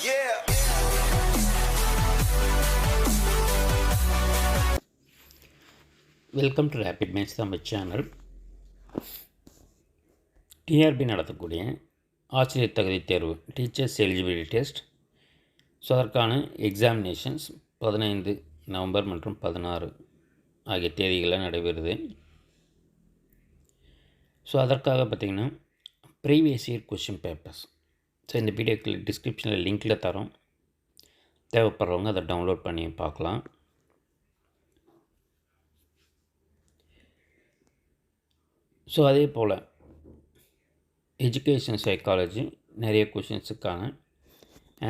Yeah. Welcome to rapid match Tamil channel. TRB நடத்தக்கூடிய ஆசிரியர் தகுதி தேர்வு டீச்சர்ஸ் எலிஜிபிலிட்டி டெஸ்ட். ஸோ அதற்கான எக்ஸாமினேஷன்ஸ் 15 நவம்பர் மற்றும் 16 ஆகிய தேதிகளில் நடைபெறுது. ஸோ அதற்காக பார்த்திங்கன்னா previous year question papers so இந்த வீடியோக்கு டிஸ்கிரிப்ஷனில் லிங்க்கில் தரோம். தேவைப்படுறவங்க அதை டவுன்லோட் பண்ணி பார்க்கலாம். ஸோ அதே போல் எஜுகேஷன் சைக்காலஜி நிறைய கொஷின்ஸுக்கான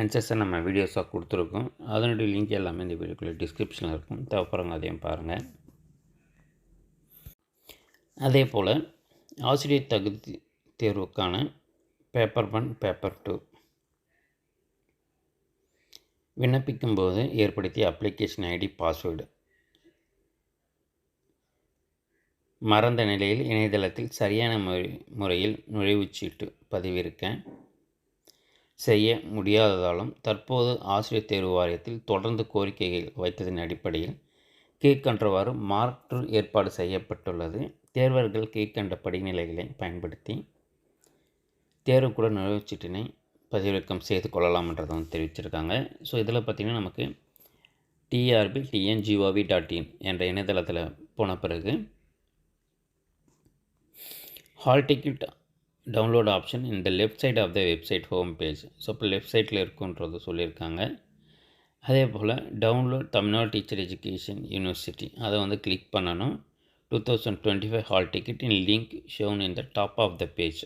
ஆன்சர்ஸை நம்ம வீடியோஸாக கொடுத்துருக்கோம். அதனுடைய லிங்க் எல்லாமே இந்த வீடியோக்குள்ளே டிஸ்கிரிப்ஷனில் இருக்கும். தேவைப்படுறவங்க அதையும் பாருங்கள். அதே போல் ஆசிரியர் தகுதி தேர்வுக்கான பேப்பர் 1 பேப்பர் 2 விண்ணப்பிக்கும்போது ஏற்படுத்திய அப்ளிகேஷன் ஐடி பாஸ்வேர்டு மறந்த நிலையில் இணையதளத்தில் சரியான முறையில் நுழைவுச்சீட்டு பதிவிறக்க செய்ய முடியாததாலும் தற்போது ஆசிரியர் தேர்வு வாரியத்தில் தொடர்ந்து கோரிக்கைகள் வைத்ததன் அடிப்படையில் கீழ்கண்டவாறு மாற்று ஏற்பாடு செய்யப்பட்டுள்ளது. தேர்வர்கள் கீழ்கண்ட படிநிலைகளை பயன்படுத்தி தேர்வுக்கூட நுழைவுச்சீட்டினை பதிவிறக்கம் செய்து கொள்ளலாம்ன்றதை வந்து தெரிவிச்சிருக்காங்க. ஸோ இதில் பார்த்திங்கன்னா நமக்கு TRB.TNGOV.in என்ற இணையதளத்தில் போன பிறகு ஹால் டிக்கெட் டவுன்லோட் ஆப்ஷன் இந்த left side of the website home page. So இப்போ லெஃப்ட் சைட்டில் இருக்குன்றது சொல்லியிருக்காங்க. அதே போல் download Tamil Nadu teacher education university அதை வந்து கிளிக் பண்ணணும். 2025 hall ticket in link shown in the top of the page.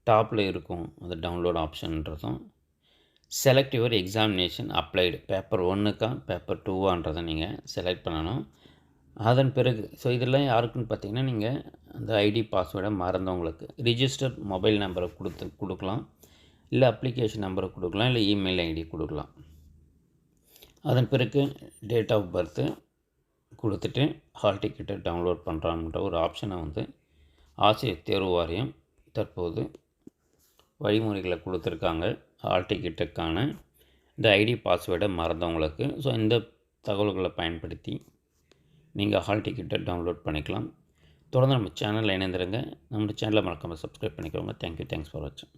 டாப்பில் இருக்கும் அது டவுன்லோட் ஆப்ஷன்ன்றதும். Select your examination applied paper 1க்கா பேப்பர் 2வான்றதை நீங்கள் செலக்ட் பண்ணணும். அதன் பிறகு ஸோ இதெல்லாம் யாருக்குன்னு பார்த்தீங்கன்னா நீங்கள் அந்த ஐடி பாஸ்வேர்டை மறந்தவங்களுக்கு ரிஜிஸ்டர் மொபைல் நம்பரை கொடுக்கலாம், இல்லை அப்ளிகேஷன் நம்பரை கொடுக்கலாம், இல்லை இமெயில் ஐடி கொடுக்கலாம். அதன் பிறகு டேட் ஆஃப் பர்த்து கொடுத்துட்டு ஹால் டிக்கெட்டை டவுன்லோட் பண்ணுறான்ற ஒரு ஆப்ஷனை வந்து ஆசிரியர் தேர்வு வாரியம் தற்போது வழிமுறைகளை கொடுத்துருக்காங்க. ஹால் டிக்கெட்டுக்கான இந்த ஐடி பாஸ்வேர்டை மறந்தவங்களுக்கு. ஸோ இந்த தகவல்களை பயன்படுத்தி நீங்கள் ஹால் டிக்கெட்டை டவுன்லோட் பண்ணிக்கலாம். தொடர்ந்து நம்ம சேனலில் இணைந்திருங்க. நம்ம சேனலை மறக்காமல் சப்ஸ்கிரைப் பண்ணிக்கோங்க. தேங்க்யூ. தேங்க்ஸ் ஃபார் வாட்சிங்.